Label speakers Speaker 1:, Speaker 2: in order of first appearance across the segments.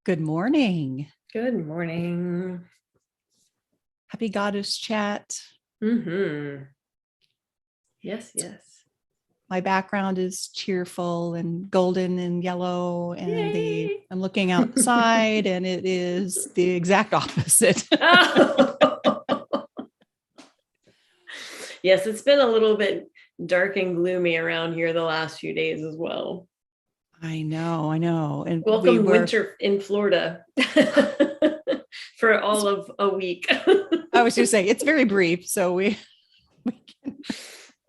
Speaker 1: Good morning.
Speaker 2: Good morning.
Speaker 1: Happy Goddess Chat.
Speaker 2: Mm-hmm. Yes.
Speaker 1: My background is cheerful and golden and yellow, and
Speaker 2: Yay.
Speaker 1: I'm looking outside, and it is the exact opposite.
Speaker 2: Oh. Yes, it's been a little bit dark and gloomy around here the last few days as well.
Speaker 1: I know. And
Speaker 2: Welcome winter in Florida for all of a week.
Speaker 1: I was just saying it's very brief, so we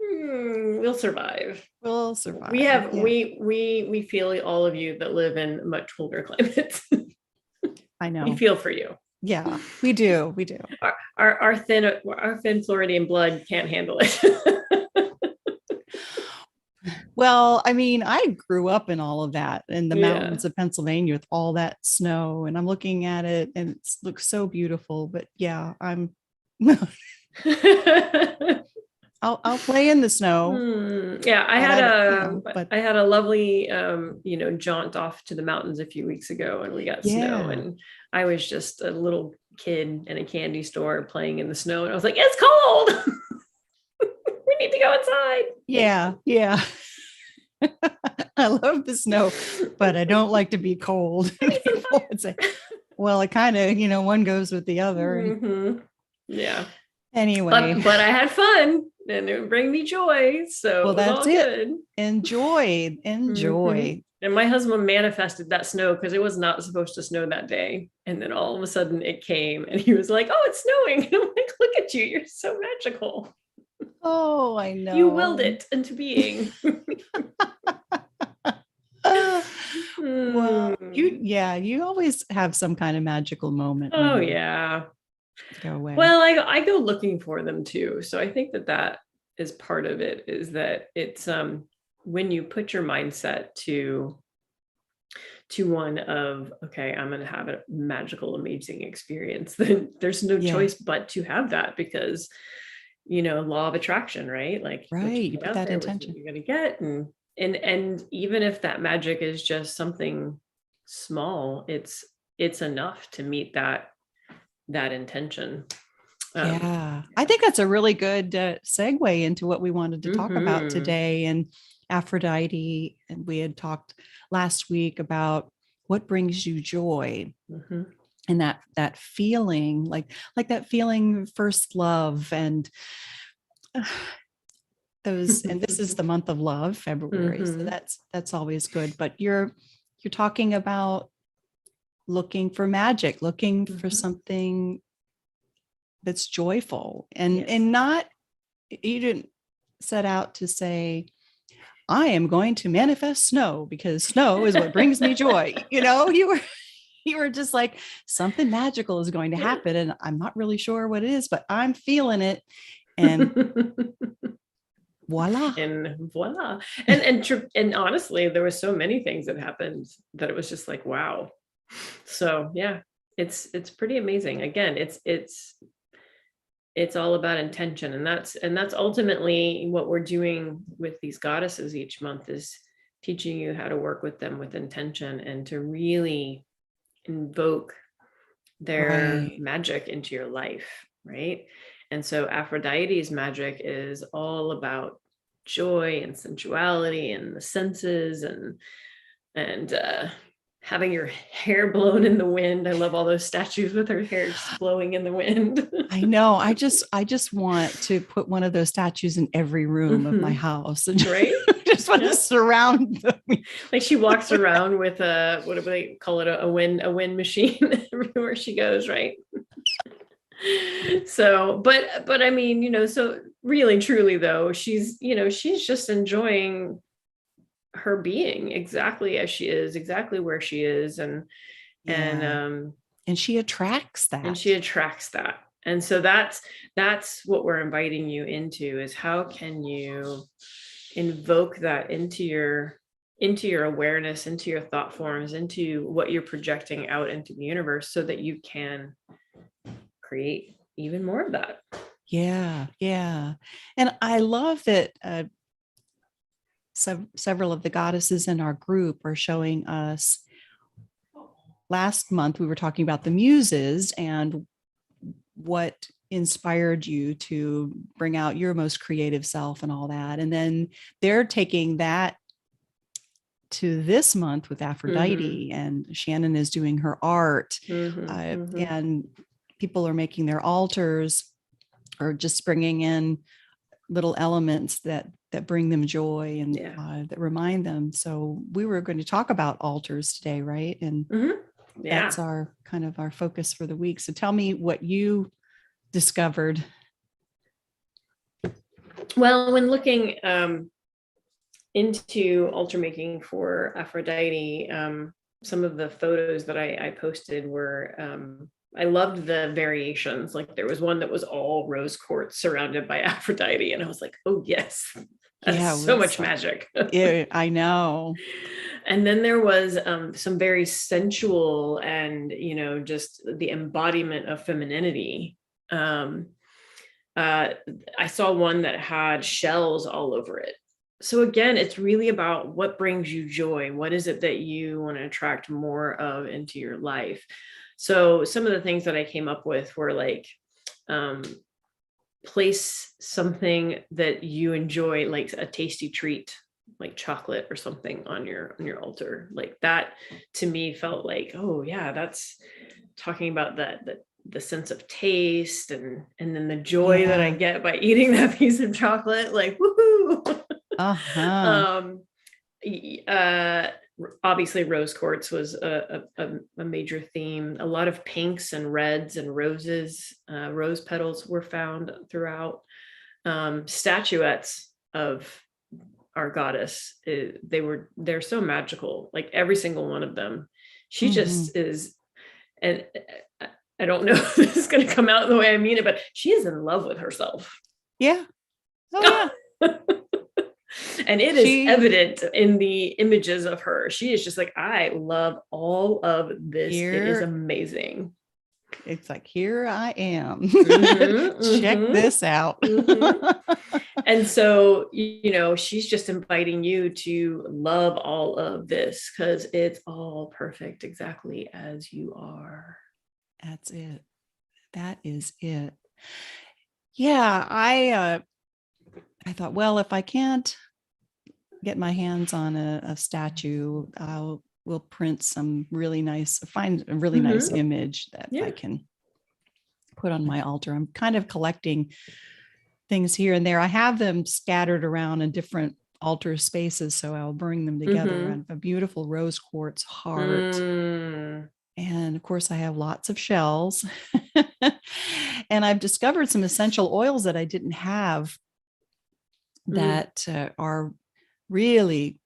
Speaker 2: we'll survive.
Speaker 1: will survive.
Speaker 2: We feel all of you that live in much colder climates.
Speaker 1: I know.
Speaker 2: We feel for you.
Speaker 1: Yeah, we do.
Speaker 2: Our thin Floridian blood can't handle it.
Speaker 1: Well, I mean, I grew up in all of that in the mountains
Speaker 2: Yeah.
Speaker 1: of Pennsylvania with all that snow, and I'm looking at it and it looks so beautiful. But yeah, I'll play in the snow.
Speaker 2: Yeah, I had a lovely jaunt off to the mountains a few weeks ago, and we got snow, and I was just a little kid in a candy store playing in the snow, and I was like, it's cold. We need to go inside.
Speaker 1: Yeah. I love the snow, but I don't like to be cold. Well, it kind of, one goes with the other.
Speaker 2: Mm-hmm. Yeah.
Speaker 1: Anyway,
Speaker 2: but I had fun and it would bring me joy. So
Speaker 1: well, that's it.
Speaker 2: Good.
Speaker 1: Enjoy.
Speaker 2: Mm-hmm. And my husband manifested that snow because it was not supposed to snow that day. And then all of a sudden it came and he was like, oh, it's snowing. And I'm like, look at you. You're so magical.
Speaker 1: Oh, I know.
Speaker 2: You willed it into being.
Speaker 1: Well, you always have some kind of magical moment.
Speaker 2: Oh, yeah.
Speaker 1: Go away.
Speaker 2: Well, I go looking for them too. So I think that is part of it, is that it's when you put your mindset to one of, okay, I'm going to have a magical, amazing experience, then there's no choice but to have that, because law of attraction, right? Like,
Speaker 1: right, you put that intention,
Speaker 2: you're going to get, and even if that magic is just something small, it's enough to meet that intention.
Speaker 1: I think that's a really good segue into what we wanted to talk about today, and Aphrodite. And we had talked last week about what brings you joy, and that feeling, like that feeling, first love, and those. And this is the month of love, February, so that's always good. But you're talking about looking for magic, looking for something that's joyful, and not, you didn't set out to say, I am going to manifest snow because snow is what brings me joy. You were just like, something magical is going to happen, and I'm not really sure what it is, but I'm feeling it, and voila.
Speaker 2: And honestly, there were so many things that happened that it was just like, wow. So yeah, it's pretty amazing. Again, it's all about intention, and that's ultimately what we're doing with these goddesses each month, is teaching you how to work with them with intention and to really invoke their magic into your life, right? And so Aphrodite's magic is all about joy and sensuality and the senses, and having your hair blown in the wind. I love all those statues with her hair just blowing in the wind.
Speaker 1: I know. I just want to put one of those statues in every room of my house, and
Speaker 2: right?
Speaker 1: just want to surround them.
Speaker 2: Like, she walks around with a, what do they call it, a wind machine everywhere she goes, right? So, but I mean, so really truly though, she's just enjoying her being exactly as she is, exactly where she is, and
Speaker 1: she attracts that.
Speaker 2: And so that's what we're inviting you into, is how can you invoke that into your awareness, into your thought forms, into what you're projecting out into the universe, so that you can create even more of that.
Speaker 1: Yeah. And I love that several of the goddesses in our group are showing us last month we were talking about the muses and what inspired you to bring out your most creative self and all that. And then they're taking that to this month with Aphrodite, and Shannon is doing her art, and people are making their altars or just bringing in little elements that bring them joy and that remind them. So we were going to talk about altars today, right? And that's our kind of our focus for the week. So tell me what you discovered.
Speaker 2: Well, when looking into altar making for Aphrodite, some of the photos that I posted were, I loved the variations. Like there was one that was all rose quartz surrounded by Aphrodite. And I was like, oh yes, that's so much magic.
Speaker 1: I know.
Speaker 2: And then there was some very sensual and, just the embodiment of femininity. I saw one that had shells all over it. So again, it's really about what brings you joy. What is it that you want to attract more of into your life? So some of the things that I came up with were like, place something that you enjoy, like a tasty treat, like chocolate or something on your altar. Like that to me felt like, oh yeah, that's talking about the sense of taste and then the joy that I get by eating that piece of chocolate, like woohoo. Obviously rose quartz was a major theme. A lot of pinks and reds and roses, rose petals were found throughout. Statuettes of our goddess, they're so magical, like every single one of them. She just is, and I don't know if this is going to come out the way I mean it, but she is in love with herself.
Speaker 1: Yeah. Oh yeah.
Speaker 2: And it is evident in the images of her. She is just like, I love all of this. It is amazing.
Speaker 1: It's like, here I am. Check this out.
Speaker 2: And so, she's just inviting you to love all of this because it's all perfect exactly as you are.
Speaker 1: That's it. That is it. Yeah, I thought, well, if I can't get my hands on a statue, we'll print some really nice, find a really nice image that I can put on my altar. I'm kind of collecting things here and there. I have them scattered around in different altar spaces, so I'll bring them together around a beautiful rose quartz heart. And of course, I have lots of shells. And I've discovered some essential oils that I didn't have that are really,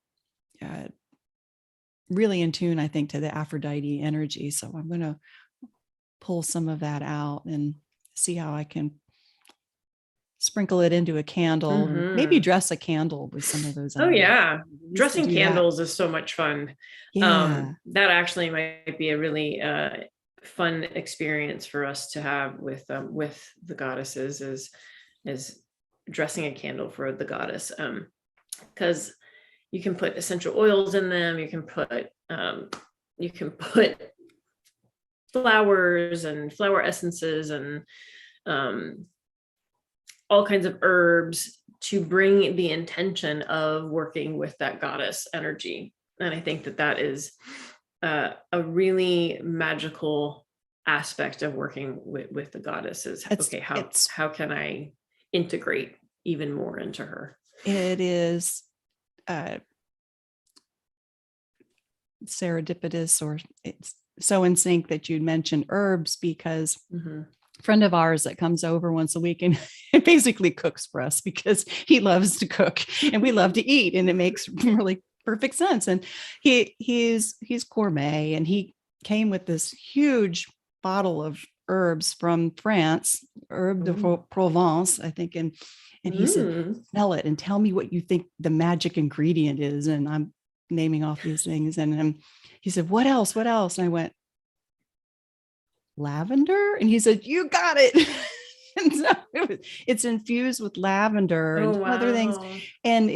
Speaker 1: really in tune, I think, to the Aphrodite energy. So I'm going to pull some of that out and see how I can sprinkle it into a candle, and maybe dress a candle with some of those.
Speaker 2: Oh yeah. Dressing candles is so much fun.
Speaker 1: Yeah.
Speaker 2: That actually might be a really fun experience for us to have with the goddesses is dressing a candle for the goddess. Because you can put essential oils in them. You can put flowers and flower essences and all kinds of herbs to bring the intention of working with that goddess energy. And I think that is a really magical aspect of working with the goddesses. How can I integrate even more into her?
Speaker 1: It is serendipitous, or it's so in sync that you'd mentioned herbs, because a friend of ours that comes over once a week and basically cooks for us because he loves to cook and we love to eat, and it makes really perfect sense. And he's gourmet, and he came with this huge bottle of herbs from France, herb de Provence, I think, and he said, smell it and tell me what you think the magic ingredient is. And I'm naming off these things. And he said, what else? And I went, lavender. And he said, you got it. And so it's infused with lavender and other things. And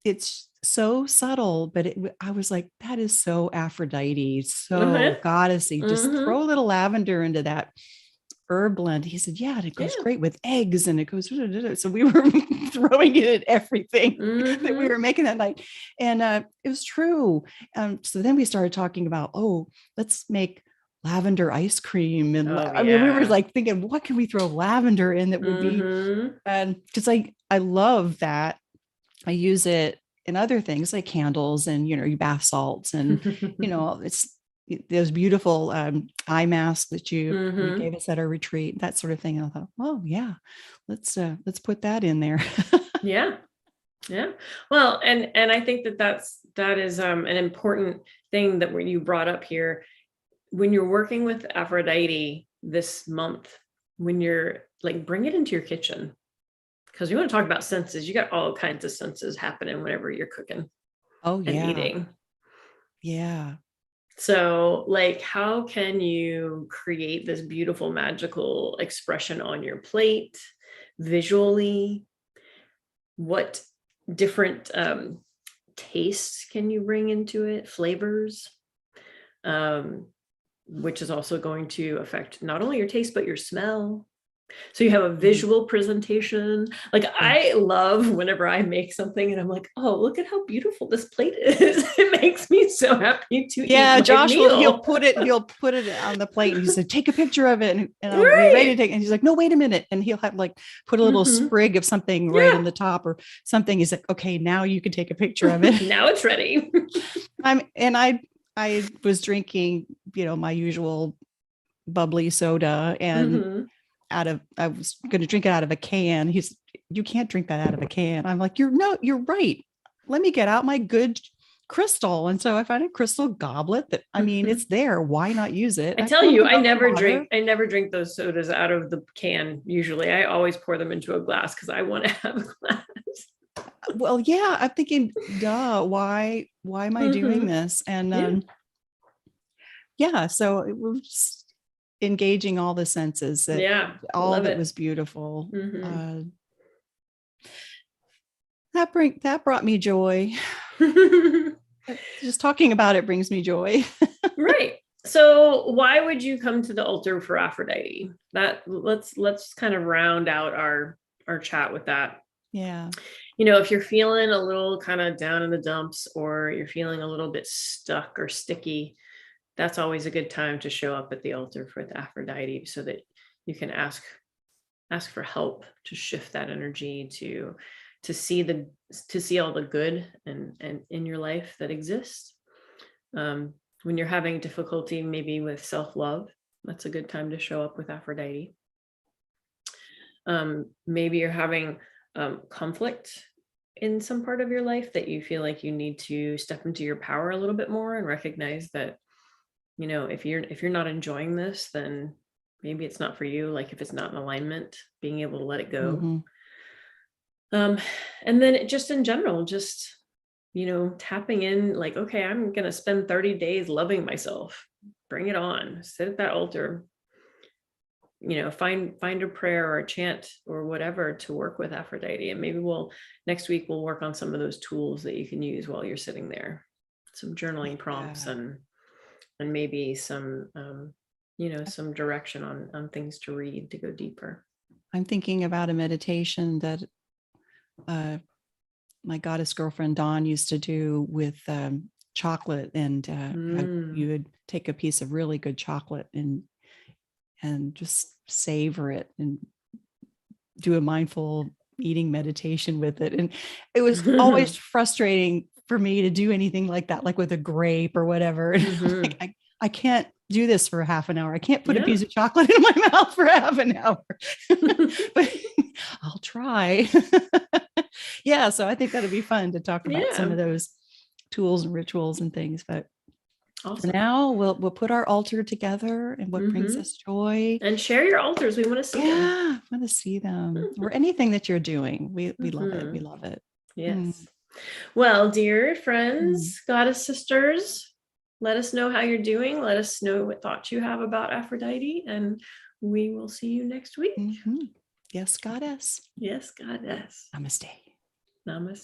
Speaker 1: it's so subtle, but I was like, that is so Aphrodite,
Speaker 2: Uh-huh.
Speaker 1: so goddessy. Just
Speaker 2: Mm-hmm.
Speaker 1: throw a little lavender into that herb blend. He said, yeah, and it goes
Speaker 2: Yeah.
Speaker 1: great with eggs, and it goes. So we were throwing it at everything that we
Speaker 2: Mm-hmm.
Speaker 1: were making that night, and it was true. So then we started talking about, oh, let's make lavender ice cream, and
Speaker 2: Oh
Speaker 1: I mean, we were
Speaker 2: yeah.
Speaker 1: like thinking, what can we throw lavender in that would be,
Speaker 2: Mm-hmm.
Speaker 1: and because I love that. I use it in other things like candles and, your bath salts and, it's those beautiful eye masks that you
Speaker 2: Mm-hmm.
Speaker 1: gave us at our retreat, that sort of thing. And I thought, oh yeah, let's put that in there.
Speaker 2: Yeah. Yeah. Well, and I think that is an important thing that you brought up here. When you're working with Aphrodite this month, when you're like, bring it into your kitchen, because you want to talk about senses. You got all kinds of senses happening whenever you're cooking
Speaker 1: Oh
Speaker 2: and
Speaker 1: yeah.
Speaker 2: eating.
Speaker 1: Yeah.
Speaker 2: So, like, how can you create this beautiful, magical expression on your plate visually? What different tastes can you bring into it? Flavors, um, which is also going to affect not only your taste, but your smell. So you have a
Speaker 1: Mhm.
Speaker 2: visual presentation. Like, I
Speaker 1: Yes.
Speaker 2: love whenever I make something and I'm like, oh, look at how beautiful this plate is. It makes me so happy to eat
Speaker 1: Yeah,
Speaker 2: my
Speaker 1: Josh will
Speaker 2: meal.
Speaker 1: he'll put it on the plate, and he said, take a picture of it, and I'll be ready to
Speaker 2: Right.
Speaker 1: take it. And he's like, no, wait a minute. And he'll have like put a little
Speaker 2: Hmm.
Speaker 1: sprig of something right
Speaker 2: Yeah.
Speaker 1: on the top or something. He's like, okay, now you can take a picture of it.
Speaker 2: Now it's ready.
Speaker 1: I was drinking, my usual bubbly soda, and
Speaker 2: Hmm.
Speaker 1: I was going to drink it out of a can. You can't drink that out of a can. I'm like, you're right. Let me get out my good crystal. And so I found a crystal goblet that, I mean,
Speaker 2: Hmm.
Speaker 1: it's there. Why not use it?
Speaker 2: I
Speaker 1: I
Speaker 2: tell
Speaker 1: pour
Speaker 2: you,
Speaker 1: my own water.
Speaker 2: I never drink those sodas out of the can. Usually I always pour them into a glass because I want to have a glass.
Speaker 1: Well, yeah, I'm thinking, duh, why am I doing
Speaker 2: Hmm.
Speaker 1: this? And
Speaker 2: Yeah.
Speaker 1: yeah, so it was engaging all the senses, that
Speaker 2: Yeah.
Speaker 1: all
Speaker 2: Love
Speaker 1: that
Speaker 2: it.
Speaker 1: was beautiful.
Speaker 2: Hmm.
Speaker 1: That brought me joy. Just talking about it brings me joy.
Speaker 2: Right. So why would you come to the altar for Aphrodite? That let's kind of round out our chat with that.
Speaker 1: Yeah.
Speaker 2: If you're feeling a little kind of down in the dumps, or you're feeling a little bit stuck or sticky, that's always a good time to show up at the altar for the Aphrodite, so that you can ask for help to shift that energy, to see all the good and in your life that exists. um, when you're having difficulty maybe with self-love, that's a good time to show up with Aphrodite. Maybe you're having conflict in some part of your life that you feel like you need to step into your power a little bit more, and recognize that, if you're not enjoying this, then maybe it's not for you. Like, if it's not in alignment, being able to let it go.
Speaker 1: Mhm.
Speaker 2: um and then just in general, just tapping in, like, okay, I'm gonna spend 30 days loving myself. Bring it on. Sit at that altar. Find a prayer or a chant or whatever to work with Aphrodite, and maybe next week we'll work on some of those tools that you can use while you're sitting there. Some journaling prompts,
Speaker 1: Yeah.
Speaker 2: and maybe some direction on things to read to go deeper.
Speaker 1: I'm thinking about a meditation that uh, my goddess girlfriend Dawn used to do with chocolate, and you
Speaker 2: Mm.
Speaker 1: would take a piece of really good chocolate and just savor it and do a mindful eating meditation with it. And it was always frustrating for me to do anything like that, like with a grape or whatever. And I'm like,
Speaker 2: Hmm.
Speaker 1: I can't do this for half an hour. I can't put a
Speaker 2: Yeah.
Speaker 1: piece of chocolate in my mouth for half an hour, but I'll try. Yeah. So I think that'd be fun to talk about some
Speaker 2: Yeah.
Speaker 1: of those tools and rituals and things. But for
Speaker 2: Awesome.
Speaker 1: now, we'll put our altar together and what brings
Speaker 2: Hmm.
Speaker 1: us joy.
Speaker 2: And share your altars. We want to see them.
Speaker 1: Yeah, I want to see them, or anything that you're doing. We love it. We
Speaker 2: Hmm.
Speaker 1: love it. Mm,
Speaker 2: Yes. Well, dear
Speaker 1: mm,
Speaker 2: friends, goddess sisters, let us know how you're doing. Let us know what thoughts you have about Aphrodite, and we will see you next week.
Speaker 1: mhm. Yes, goddess.
Speaker 2: Yes, goddess.
Speaker 1: Namaste.
Speaker 2: Namaste.